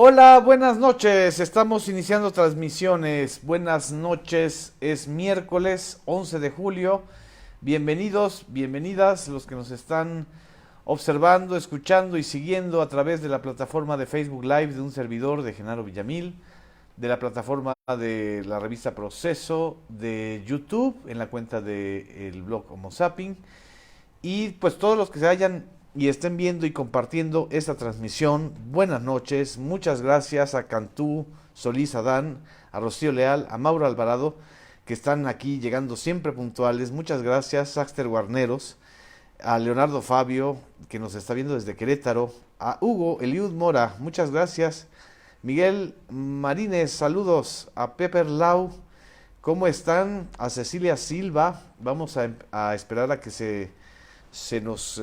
Hola, buenas noches. Estamos iniciando transmisiones. Buenas noches. Es miércoles 11 de julio. Bienvenidos, bienvenidas los que nos están observando, escuchando y siguiendo a través de la plataforma de Facebook Live de un servidor de Genaro Villamil, de la plataforma de la revista Proceso, de YouTube en la cuenta del blog Homo Zapping y pues todos los que se hayan y estén viendo y compartiendo esta transmisión. Buenas noches, muchas gracias a Cantú, Solís Adán, a Rocío Leal, a Mauro Alvarado, que están aquí llegando siempre puntuales. Muchas gracias, Saxter Guarneros, a Leonardo Fabio, que nos está viendo desde Querétaro, a Hugo Eliud Mora, muchas gracias. Miguel Marínez, saludos, a Pepper Lau, ¿cómo están? A Cecilia Silva, vamos a esperar a que se nos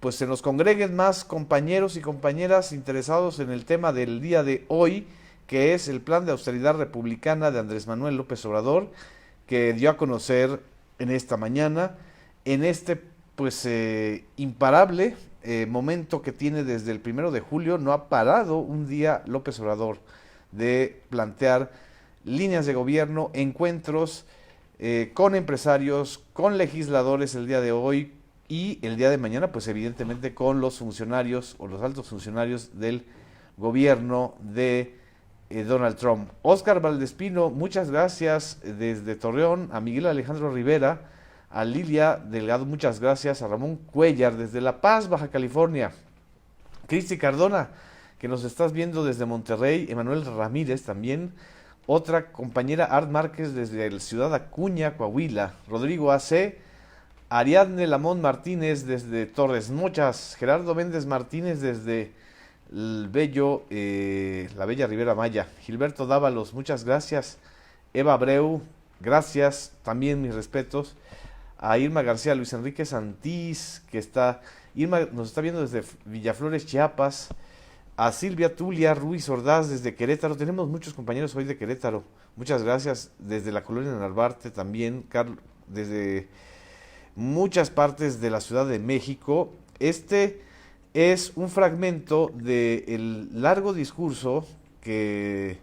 se nos congreguen más compañeros y compañeras interesados en el tema del día de hoy, que es el plan de austeridad republicana de Andrés Manuel López Obrador, que dio a conocer en esta mañana, en este imparable momento que tiene desde el 1 de julio. No ha parado un día López Obrador de plantear líneas de gobierno, encuentros con empresarios, con legisladores el día de hoy, y el día de mañana, pues evidentemente con los funcionarios o los altos funcionarios del gobierno de Donald Trump. Oscar Valdespino, muchas gracias desde Torreón, a Miguel Alejandro Rivera, a Lilia Delgado, muchas gracias, a Ramón Cuellar desde La Paz, Baja California, Cristi Cardona, que nos estás viendo desde Monterrey, Emanuel Ramírez también, otra compañera Art Márquez desde Ciudad Acuña, Coahuila, Rodrigo AC, Ariadne Lamont Martínez desde Torres Mochas, Gerardo Méndez Martínez desde la bella Ribera Maya, Gilberto Dávalos, muchas gracias, Eva Abreu, gracias, también mis respetos, a Irma García, Luis Enrique Santís, Irma nos está viendo desde Villaflores, Chiapas, a Silvia Tulia Ruiz Ordaz desde Querétaro, tenemos muchos compañeros hoy de Querétaro, muchas gracias, desde la colonia Narvarte también, desde muchas partes de la Ciudad de México. Este es un fragmento del largo discurso que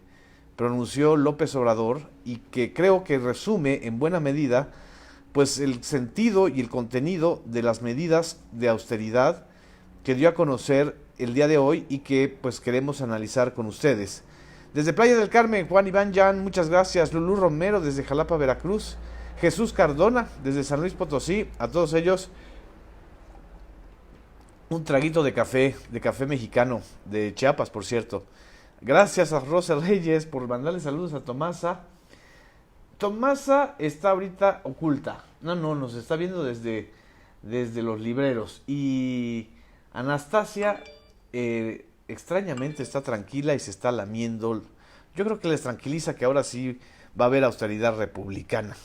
pronunció López Obrador y que creo que resume en buena medida pues el sentido y el contenido de las medidas de austeridad que dio a conocer el día de hoy y que pues queremos analizar con ustedes. Desde Playa del Carmen, Juan Iván Jan, muchas gracias. Lulú Romero desde Jalapa, Veracruz, Jesús Cardona desde San Luis Potosí, a todos ellos un traguito de café mexicano, de Chiapas por cierto. Gracias a Rosa Reyes por mandarle saludos a Tomasa. Tomasa está ahorita oculta, no, nos está viendo desde los libreros. Y Anastasia extrañamente está tranquila y se está lamiendo. Yo creo que les tranquiliza que ahora sí va a haber austeridad republicana.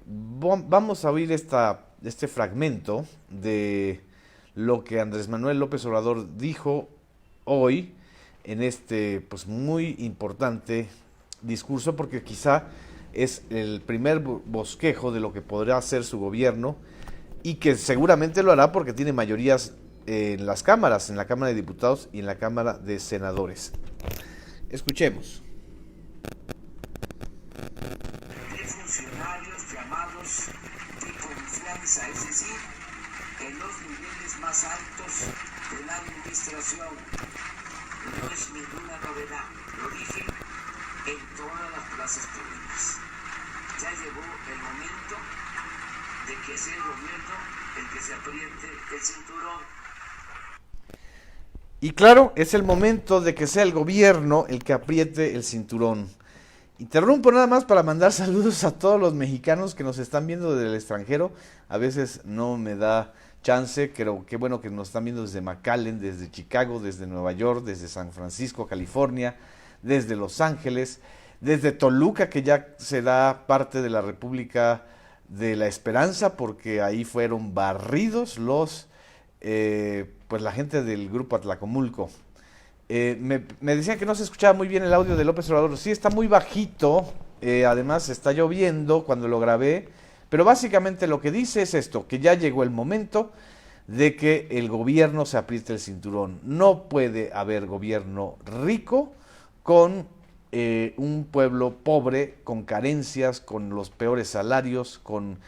Vamos a oír este fragmento de lo que Andrés Manuel López Obrador dijo hoy en este pues muy importante discurso, porque quizá es el primer bosquejo de lo que podrá hacer su gobierno y que seguramente lo hará porque tiene mayorías en las cámaras, en la Cámara de Diputados y en la Cámara de Senadores. Escuchemos. Es decir, en los niveles más altos de la administración. No es ninguna novedad, lo dije en todas las plazas públicas. Ya llegó el momento de que sea el gobierno el que se apriete el cinturón. Y claro, es el momento de que sea el gobierno el que apriete el cinturón. Interrumpo nada más para mandar saludos a todos los mexicanos que nos están viendo desde el extranjero. A veces no me da chance, pero qué bueno que nos están viendo desde McAllen, desde Chicago, desde Nueva York, desde San Francisco, California, desde Los Ángeles, desde Toluca, que ya será parte de la República de la Esperanza, porque ahí fueron barridos la gente del grupo Atlacomulco. Me decían que no se escuchaba muy bien el audio de López Obrador. Sí, está muy bajito, además está lloviendo cuando lo grabé, pero básicamente lo que dice es esto, que ya llegó el momento de que el gobierno se apriete el cinturón. No puede haber gobierno rico con un pueblo pobre, con carencias, con los peores salarios, con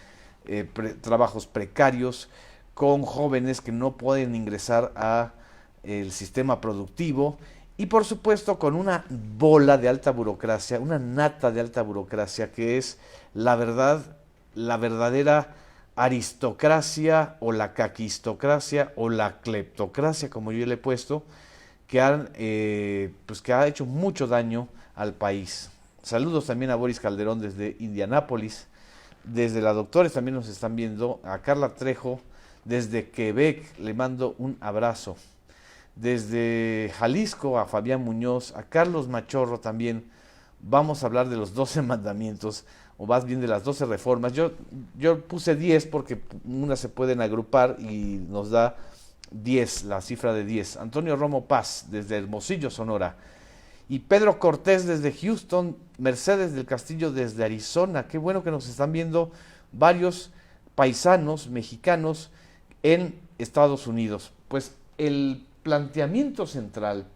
trabajos precarios, con jóvenes que no pueden ingresar a el sistema productivo y por supuesto con una bola de alta burocracia, una nata de alta burocracia que es la verdad, la verdadera aristocracia o la caquistocracia o la cleptocracia, como yo le he puesto, que ha hecho mucho daño al país. Saludos también a Boris Calderón desde Indianápolis, desde la Doctores también nos están viendo, a Carla Trejo desde Quebec, le mando un abrazo. Desde Jalisco a Fabián Muñoz, a Carlos Machorro también, vamos a hablar de los 12 mandamientos, o más bien de las 12 reformas. Yo puse 10 porque unas se pueden agrupar y nos da 10, la cifra de 10. Antonio Romo Paz, desde Hermosillo, Sonora. Y Pedro Cortés desde Houston, Mercedes del Castillo desde Arizona. Qué bueno que nos están viendo varios paisanos mexicanos en Estados Unidos. Pues el planteamiento central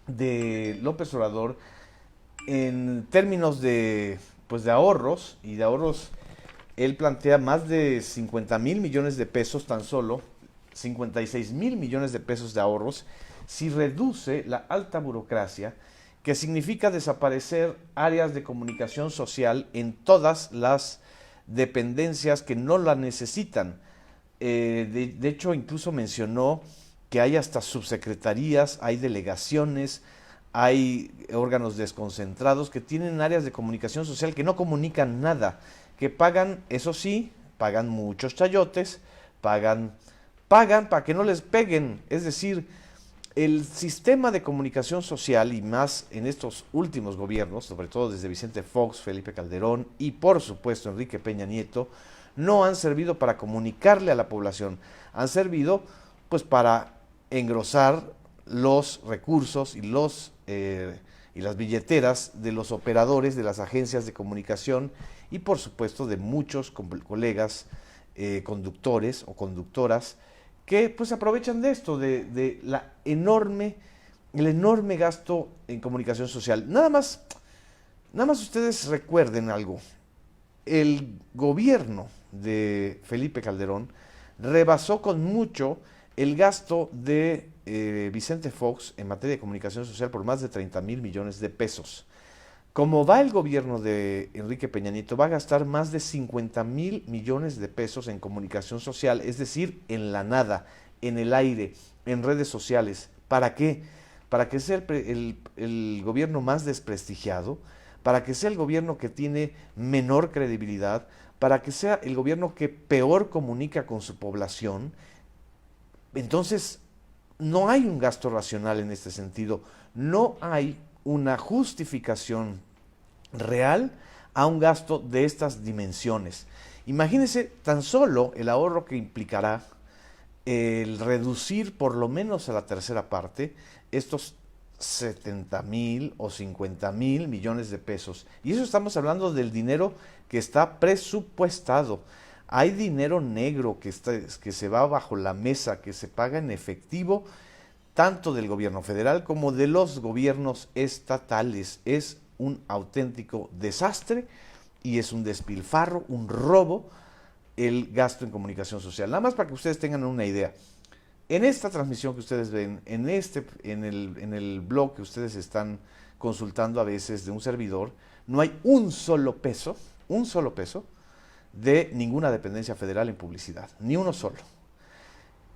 de López Obrador en términos de ahorros, y de ahorros él plantea más de 50,000 millones de pesos, tan solo 56,000 millones de pesos de ahorros, si reduce la alta burocracia, que significa desaparecer áreas de comunicación social en todas las dependencias que no la necesitan. De hecho, incluso mencionó que hay hasta subsecretarías, hay delegaciones, hay órganos desconcentrados que tienen áreas de comunicación social que no comunican nada, que pagan, eso sí, pagan muchos chayotes, pagan para que no les peguen. Es decir, el sistema de comunicación social, y más en estos últimos gobiernos, sobre todo desde Vicente Fox, Felipe Calderón y por supuesto Enrique Peña Nieto, no han servido para comunicarle a la población, han servido pues para engrosar los recursos y las billeteras de los operadores de las agencias de comunicación y por supuesto de muchos colegas conductores o conductoras que pues aprovechan de esto, de el enorme gasto en comunicación social. Nada más ustedes recuerden algo. El gobierno de Felipe Calderón rebasó con mucho el gasto de Vicente Fox en materia de comunicación social por más de 30,000 millones de pesos. Como va el gobierno de Enrique Peña Nieto, va a gastar más de 50,000 millones de pesos en comunicación social, es decir, en la nada, en el aire, en redes sociales. ¿Para qué? Para que sea el gobierno más desprestigiado, para que sea el gobierno que tiene menor credibilidad, para que sea el gobierno que peor comunica con su población. Entonces, no hay un gasto racional en este sentido, no hay una justificación real a un gasto de estas dimensiones. Imagínense tan solo el ahorro que implicará el reducir por lo menos a la tercera parte estos 70,000 o 50,000 millones de pesos. Y eso estamos hablando del dinero que está presupuestado. Hay dinero negro que se va bajo la mesa, que se paga en efectivo, tanto del gobierno federal como de los gobiernos estatales. Es un auténtico desastre y es un despilfarro, un robo, el gasto en comunicación social. Nada más para que ustedes tengan una idea. En esta transmisión que ustedes ven, en el blog que ustedes están consultando a veces de un servidor, no hay un solo peso de ninguna dependencia federal en publicidad, ni uno solo.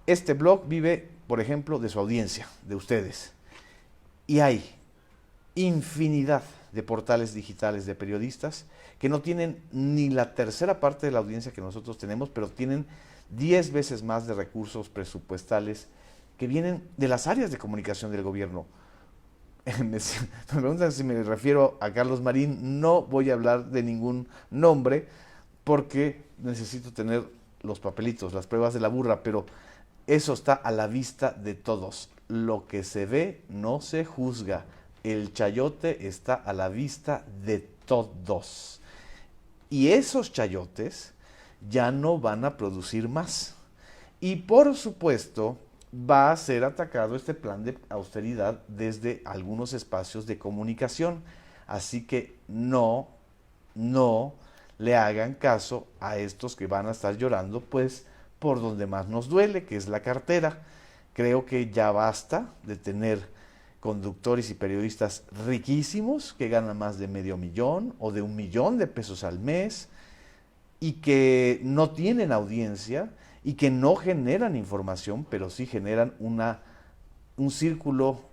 Este blog vive, por ejemplo, de su audiencia, de ustedes. Y hay infinidad de portales digitales de periodistas que no tienen ni la tercera parte de la audiencia que nosotros tenemos, pero tienen 10 veces más de recursos presupuestales que vienen de las áreas de comunicación del gobierno. Me preguntan si me refiero a Carlos Marín. No voy a hablar de ningún nombre porque necesito tener los papelitos, las pruebas de la burra, pero eso está a la vista de todos. Lo que se ve no se juzga. El chayote está a la vista de todos. Y esos chayotes ya no van a producir más. Y por supuesto, va a ser atacado este plan de austeridad desde algunos espacios de comunicación. Así que no le hagan caso a estos que van a estar llorando, pues por donde más nos duele, que es la cartera. Creo que ya basta de tener conductores y periodistas riquísimos que ganan más de $500,000 o de $1,000,000 al mes y que no tienen audiencia y que no generan información, pero sí generan un círculo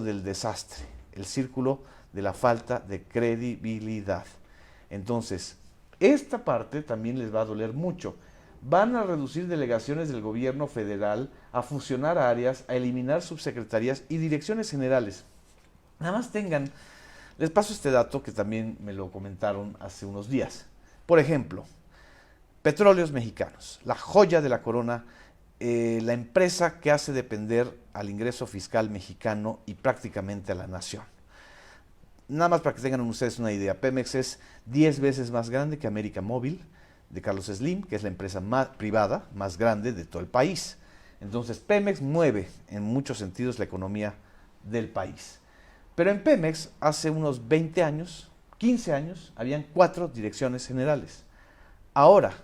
del desastre, el círculo de la falta de credibilidad. Entonces, esta parte también les va a doler mucho. Van a reducir delegaciones del gobierno federal, a fusionar áreas, a eliminar subsecretarías y direcciones generales. Nada más les paso este dato que también me lo comentaron hace unos días. Por ejemplo, Petróleos Mexicanos, la joya de la corona, la empresa que hace depender al ingreso fiscal mexicano y prácticamente a la nación. Nada más para que tengan ustedes una idea, Pemex es 10 veces más grande que América Móvil, de Carlos Slim, que es la empresa privada más grande de todo el país. Entonces, Pemex mueve en muchos sentidos la economía del país. Pero en Pemex, hace unos 20 años, 15 años, habían 4 direcciones generales. Ahora,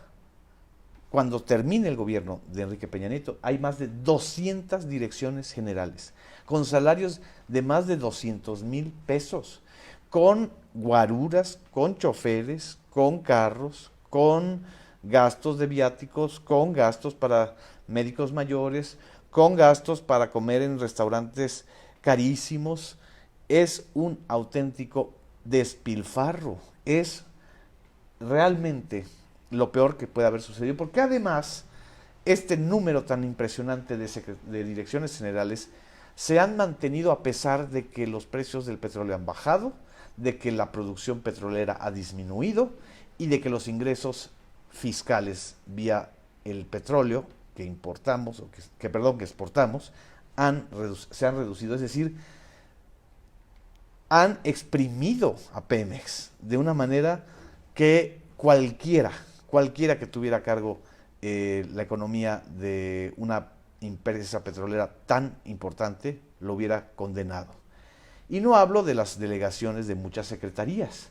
cuando termine el gobierno de Enrique Peña Nieto, hay más de 200 direcciones generales, con salarios de más de 200,000 pesos, con guaruras, con choferes, con carros, con gastos de viáticos, con gastos para médicos mayores, con gastos para comer en restaurantes carísimos. Es un auténtico despilfarro, es realmente lo peor que puede haber sucedido, porque además este número tan impresionante de direcciones generales se han mantenido a pesar de que los precios del petróleo han bajado, de que la producción petrolera ha disminuido y de que los ingresos fiscales vía el petróleo que importamos, o que exportamos, se han reducido. Es decir, han exprimido a Pemex de una manera que cualquiera que tuviera a cargo la economía de una empresa petrolera tan importante lo hubiera condenado. Y no hablo de las delegaciones de muchas secretarías,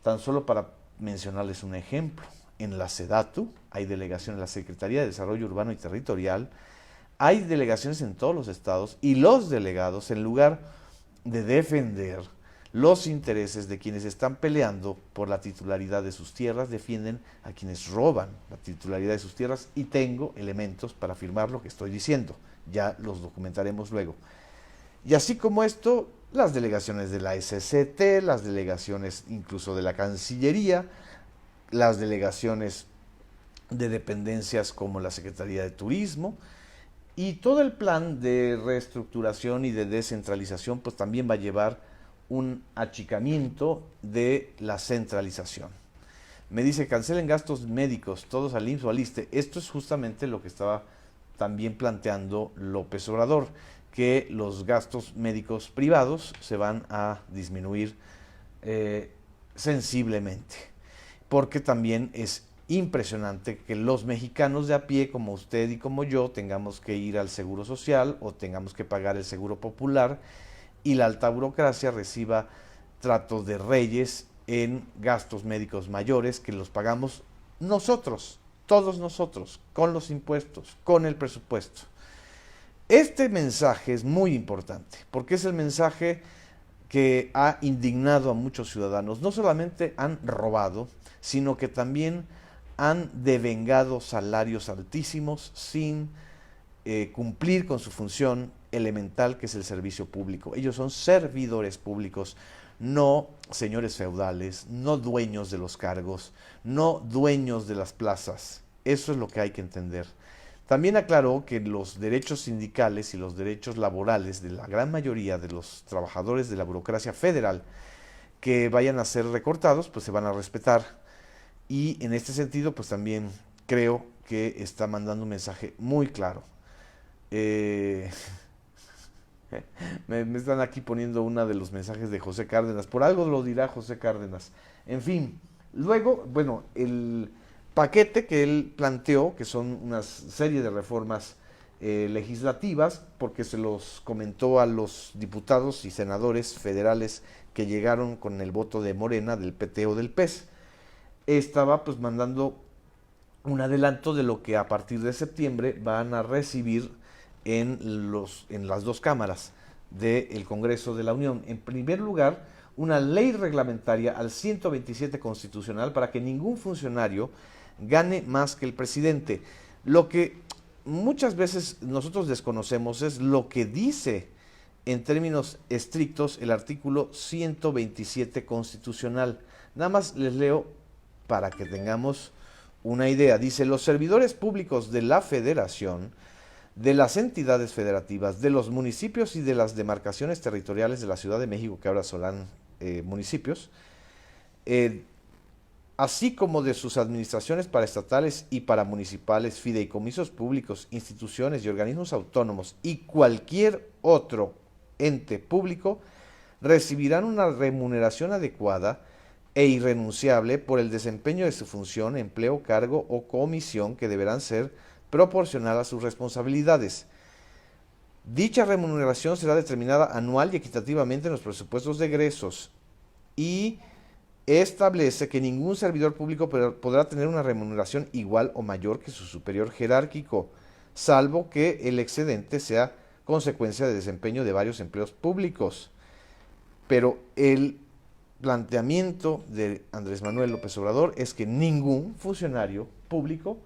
tan solo para mencionarles un ejemplo. En la SEDATU hay delegaciones, en la Secretaría de Desarrollo Urbano y Territorial, hay delegaciones en todos los estados y los delegados, en lugar de defender los intereses de quienes están peleando por la titularidad de sus tierras, defienden a quienes roban la titularidad de sus tierras, y tengo elementos para afirmar lo que estoy diciendo. Ya los documentaremos luego. Y así como esto, las delegaciones de la SCT, las delegaciones incluso de la Cancillería, las delegaciones de dependencias como la Secretaría de Turismo, y todo el plan de reestructuración y de descentralización pues también va a llevar un achicamiento de la centralización. Me dice, cancelen gastos médicos, todos al IMSS o al ISSSTE. Esto es justamente lo que estaba también planteando López Obrador, que los gastos médicos privados se van a disminuir sensiblemente, porque también es impresionante que los mexicanos de a pie, como usted y como yo, tengamos que ir al Seguro Social o tengamos que pagar el Seguro Popular, y la alta burocracia reciba trato de reyes en gastos médicos mayores que los pagamos nosotros, todos nosotros, con los impuestos, con el presupuesto. Este mensaje es muy importante, porque es el mensaje que ha indignado a muchos ciudadanos. No solamente han robado, sino que también han devengado salarios altísimos sin cumplir con su función elemental, que es el servicio público. Ellos son servidores públicos, no señores feudales, no dueños de los cargos, no dueños de las plazas. Eso es lo que hay que entender. También aclaró que los derechos sindicales y los derechos laborales de la gran mayoría de los trabajadores de la burocracia federal que vayan a ser recortados, pues se van a respetar. Y en este sentido, pues también creo que está mandando un mensaje muy claro. Me están aquí poniendo uno de los mensajes de José Cárdenas. Por algo lo dirá José Cárdenas. En fin, luego, bueno, paquete que él planteó, que son una serie de reformas legislativas, porque se los comentó a los diputados y senadores federales que llegaron con el voto de Morena, del PT o del PES. Estaba pues mandando un adelanto de lo que a partir de septiembre van a recibir en las dos cámaras del Congreso de la Unión. En primer lugar, una ley reglamentaria al 127 constitucional para que ningún funcionario gane más que el presidente. Lo que muchas veces nosotros desconocemos es lo que dice en términos estrictos el artículo 127 constitucional. Nada más les leo para que tengamos una idea. Dice: los servidores públicos de la Federación, de las entidades federativas, de los municipios y de las demarcaciones territoriales de la Ciudad de México, que ahora serán municipios, así como de sus administraciones paraestatales y paramunicipales, fideicomisos públicos, instituciones y organismos autónomos y cualquier otro ente público, recibirán una remuneración adecuada e irrenunciable por el desempeño de su función, empleo, cargo o comisión, que deberán ser proporcional a sus responsabilidades. Dicha remuneración será determinada anual y equitativamente en los presupuestos de egresos, y establece que ningún servidor público podrá tener una remuneración igual o mayor que su superior jerárquico, salvo que el excedente sea consecuencia de desempeño de varios empleos públicos. Pero el planteamiento de Andrés Manuel López Obrador es que ningún funcionario público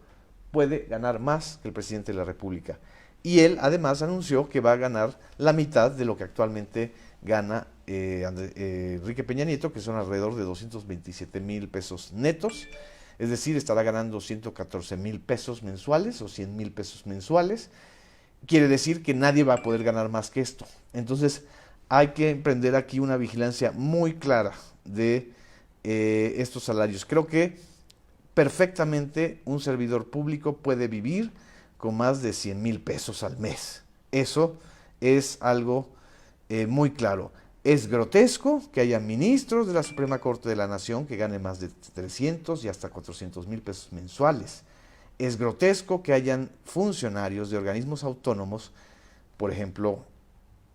puede ganar más que el presidente de la República. Y él además anunció que va a ganar la mitad de lo que actualmente gana Enrique Peña Nieto, que son alrededor de 227,000 pesos netos. Es decir, estará ganando 114,000 pesos mensuales o 100,000 pesos mensuales. Quiere decir que nadie va a poder ganar más que esto. Entonces hay que emprender aquí una vigilancia muy clara de estos salarios. Creo que perfectamente un servidor público puede vivir con más de 100,000 pesos al mes. Eso es algo muy claro. Es grotesco que haya ministros de la Suprema Corte de la Nación que ganen más de 300 y hasta 400,000 pesos mensuales. Es grotesco que hayan funcionarios de organismos autónomos, por ejemplo,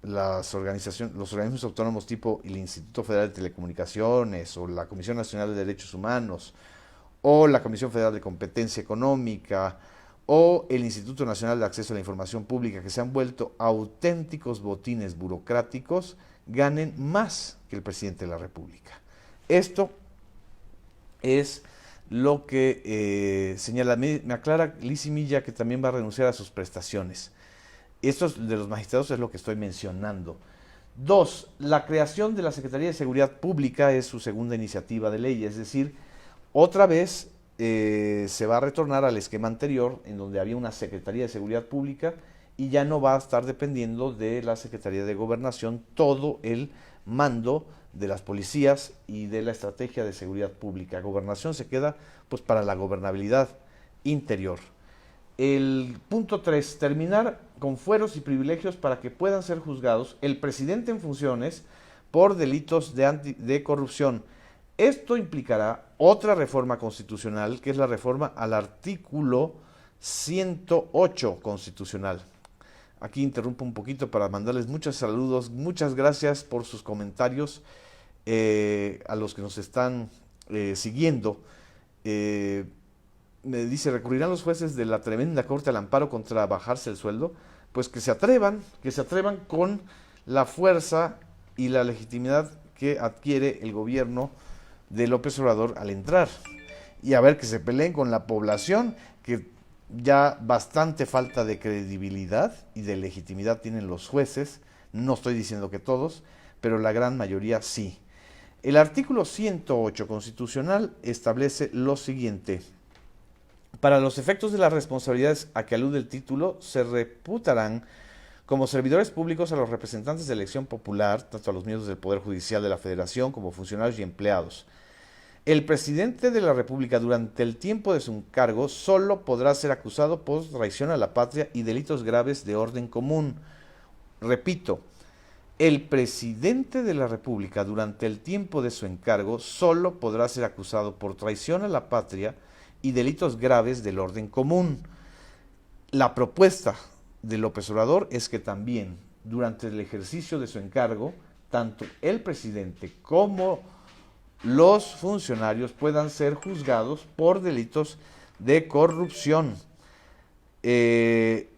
los organismos autónomos tipo el Instituto Federal de Telecomunicaciones o la Comisión Nacional de Derechos Humanos o la Comisión Federal de Competencia Económica o el Instituto Nacional de Acceso a la Información Pública, que se han vuelto auténticos botines burocráticos, ganen más que el presidente de la República. Esto es lo que señala. Me aclara Lizy Milla que también va a renunciar a sus prestaciones. Esto de los magistrados es lo que estoy mencionando. 2. La creación de la Secretaría de Seguridad Pública es su segunda iniciativa de ley, es decir, otra vez se va a retornar al esquema anterior, en donde había una Secretaría de Seguridad Pública y ya no va a estar dependiendo de la Secretaría de Gobernación todo el mando de las policías y de la estrategia de seguridad pública. Gobernación se queda pues para la gobernabilidad interior. El punto 3, terminar con fueros y privilegios para que puedan ser juzgados el presidente en funciones por delitos de corrupción. Esto implicará otra reforma constitucional, que es la reforma al artículo 108 constitucional. Aquí interrumpo un poquito para mandarles muchos saludos, muchas gracias por sus comentarios a los que nos están siguiendo. Me dice: ¿recurrirán los jueces de la tremenda Corte al amparo contra bajarse el sueldo? Pues que se atrevan con la fuerza y la legitimidad que adquiere el gobierno de López Obrador al entrar. Y a ver, que se peleen con la población, que ya bastante falta de credibilidad y de legitimidad tienen los jueces. No estoy diciendo que todos, pero la gran mayoría sí. El artículo 108 constitucional establece lo siguiente: para los efectos de las responsabilidades a que alude el título, se reputarán como servidores públicos a los representantes de elección popular, tanto a los miembros del Poder Judicial de la Federación como funcionarios y empleados. El presidente de la República, durante el tiempo de su cargo, solo podrá ser acusado por traición a la patria y delitos graves de orden común. Repito, el presidente de la República, durante el tiempo de su encargo, solo podrá ser acusado por traición a la patria y delitos graves del orden común. La propuesta de López Obrador es que también durante el ejercicio de su encargo, tanto el presidente como los funcionarios puedan ser juzgados por delitos de corrupción. Esto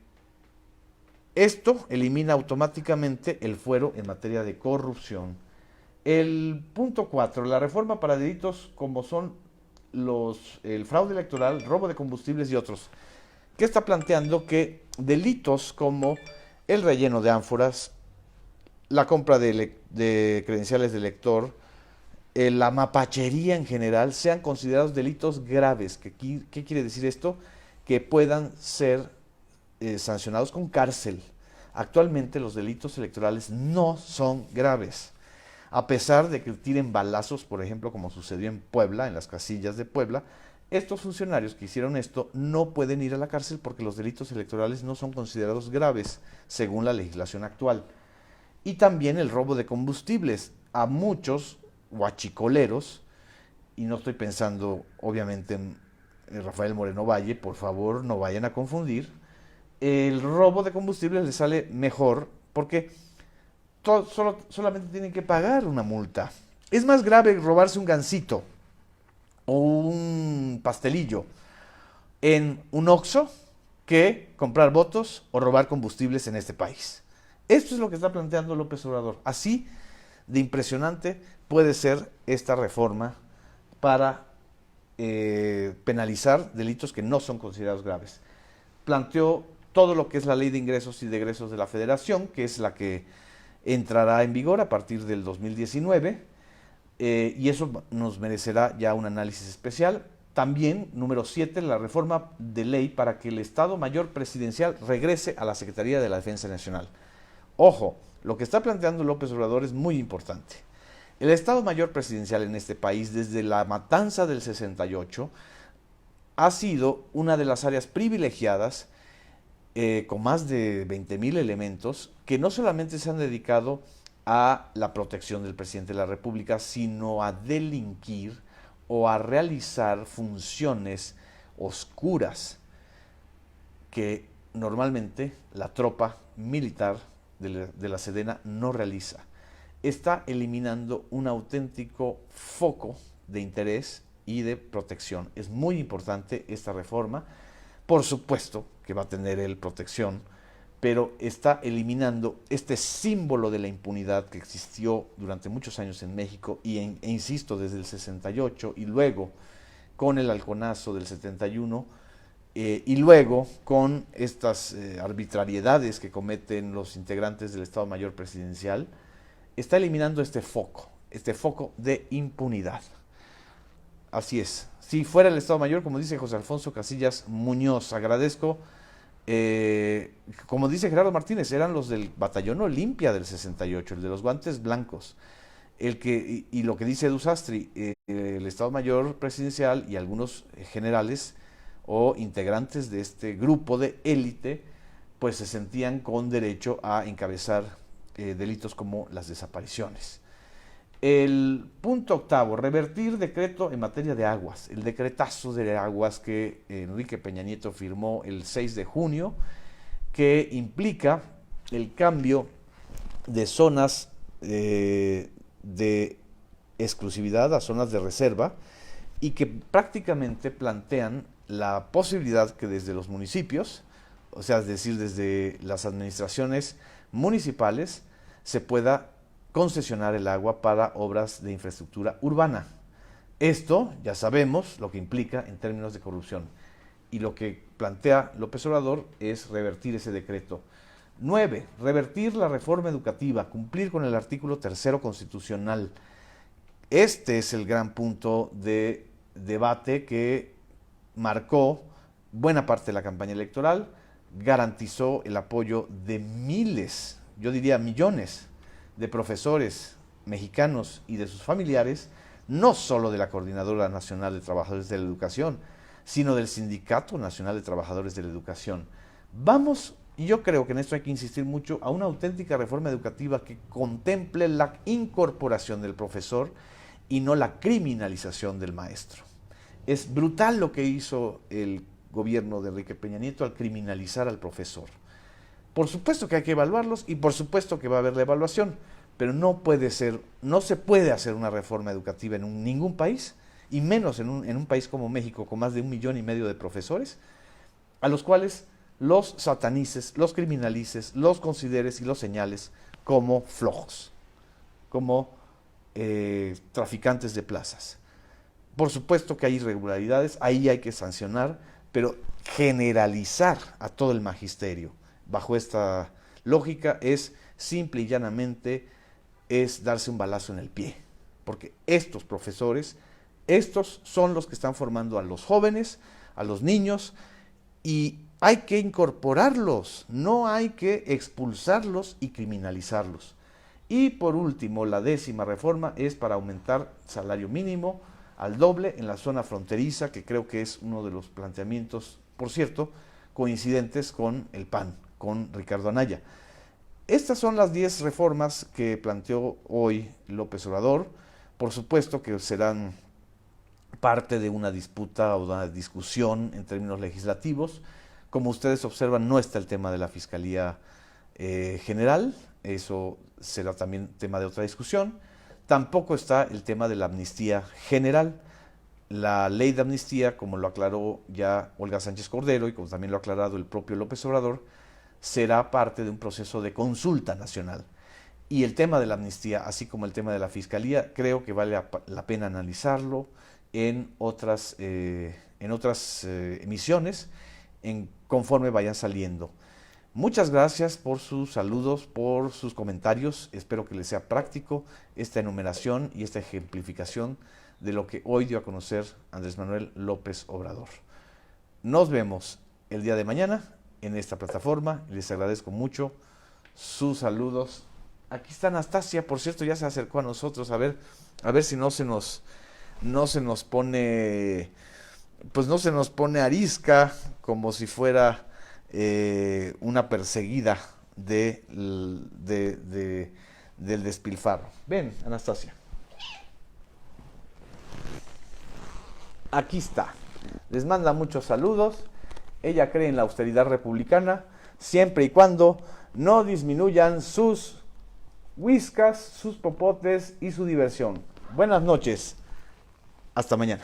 elimina automáticamente el fuero en materia de corrupción. El punto 4, la reforma para delitos como son el fraude electoral, robo de combustibles y otros, que está planteando que delitos como el relleno de ánforas, la compra de credenciales de elector, la mapachería en general, sean considerados delitos graves. ¿Qué quiere decir esto? Que puedan ser sancionados con cárcel. Actualmente los delitos electorales no son graves. A pesar de que tiren balazos, por ejemplo, como sucedió en Puebla, en las casillas de Puebla, estos funcionarios que hicieron esto no pueden ir a la cárcel porque los delitos electorales no son considerados graves, según la legislación actual. Y también el robo de combustibles. A muchos huachicoleros, y no estoy pensando obviamente en Rafael Moreno Valle, por favor no vayan a confundir, el robo de combustibles les sale mejor porque solamente tienen que pagar una multa. Es más grave robarse un gansito o un pastelillo en un Oxxo que comprar votos o robar combustibles en este país. Esto es lo que está planteando López Obrador. Así de impresionante puede ser esta reforma para penalizar delitos que no son considerados graves. Planteó todo lo que es la ley de ingresos y de egresos de la Federación, que es la que entrará en vigor a partir del 2019, y eso nos merecerá ya un análisis especial. También, número 7, la reforma de ley para que el Estado Mayor Presidencial regrese a la Secretaría de la Defensa Nacional. Ojo, lo que está planteando López Obrador es muy importante. El Estado Mayor Presidencial en este país, desde la matanza del 68, ha sido una de las áreas privilegiadas, con más de 20,000 elementos, que no solamente se han dedicado a la protección del presidente de la República, sino a delinquir o a realizar funciones oscuras que normalmente la tropa militar de la Sedena no realiza. Está eliminando un auténtico foco de interés y de protección. Es muy importante esta reforma. Por supuesto que va a tener protección, pero está eliminando este símbolo de la impunidad que existió durante muchos años en México e insisto, desde el 68 y luego con el halconazo del 71 y luego con estas arbitrariedades que cometen los integrantes del Estado Mayor Presidencial. Está eliminando este foco de impunidad. Así es. Si fuera el Estado Mayor, como dice José Alfonso Casillas Muñoz, agradezco, como dice Gerardo Martínez, eran los del Batallón Olimpia del 68, el de los guantes blancos, y lo que dice Dusastri, el Estado Mayor Presidencial y algunos generales o integrantes de este grupo de élite, pues se sentían con derecho a encabezar delitos como las desapariciones. El punto 8, revertir decreto en materia de aguas, el decretazo de aguas que Enrique Peña Nieto firmó el 6 de junio, que implica el cambio de zonas de exclusividad a zonas de reserva y que prácticamente plantean la posibilidad que desde los municipios, o sea, es decir, desde las administraciones municipales, se pueda concesionar el agua para obras de infraestructura urbana. Esto ya sabemos lo que implica en términos de corrupción y lo que plantea López Obrador es revertir ese decreto. 9. Revertir la reforma educativa, cumplir con el artículo 3 constitucional. Este es el gran punto de debate que marcó buena parte de la campaña electoral, garantizó el apoyo de miles, yo diría millones, de profesores mexicanos y de sus familiares, no solo de la Coordinadora Nacional de Trabajadores de la Educación, sino del Sindicato Nacional de Trabajadores de la Educación. Vamos, y yo creo que en esto hay que insistir mucho, a una auténtica reforma educativa que contemple la incorporación del profesor y no la criminalización del maestro. Es brutal lo que hizo el gobierno de Enrique Peña Nieto al criminalizar al profesor. Por supuesto que hay que evaluarlos y por supuesto que va a haber la evaluación, pero no se puede hacer una reforma educativa en ningún país, y menos en un país como México, con más de 1,5 millones de profesores, a los cuales los satanices, los criminalices, los consideres y los señales como flojos, como traficantes de plazas. Por supuesto que hay irregularidades, ahí hay que sancionar, pero generalizar a todo el magisterio bajo esta lógica es simple y llanamente darse un balazo en el pie, porque estos profesores, estos son los que están formando a los jóvenes, a los niños, y hay que incorporarlos, no hay que expulsarlos y criminalizarlos. Y por último, la 10ª reforma es para aumentar salario mínimo al doble en la zona fronteriza, que creo que es uno de los planteamientos, por cierto, coincidentes con el PAN, con Ricardo Anaya. Estas son las 10 reformas que planteó hoy López Obrador. Por supuesto que serán parte de una disputa o una discusión en términos legislativos. Como ustedes observan, no está el tema de la Fiscalía General, eso será también tema de otra discusión. Tampoco está el tema de la amnistía general. La ley de amnistía, como lo aclaró ya Olga Sánchez Cordero y como también lo ha aclarado el propio López Obrador, será parte de un proceso de consulta nacional. Y el tema de la amnistía, así como el tema de la Fiscalía, creo que vale la pena analizarlo en otras emisiones, conforme vayan saliendo. Muchas gracias por sus saludos, por sus comentarios. Espero que les sea práctico esta enumeración y esta ejemplificación de lo que hoy dio a conocer Andrés Manuel López Obrador. Nos vemos el día de mañana en esta plataforma. Les agradezco mucho sus saludos. Aquí está Anastasia, por cierto, ya se acercó a nosotros. A ver si no se nos pone, pues no se nos pone arisca como si fuera una perseguida del despilfarro. Ven, Anastasia. Aquí está. Les manda muchos saludos. Ella cree en la austeridad republicana, siempre y cuando no disminuyan sus whiskas, sus popotes y su diversión. Buenas noches. Hasta mañana.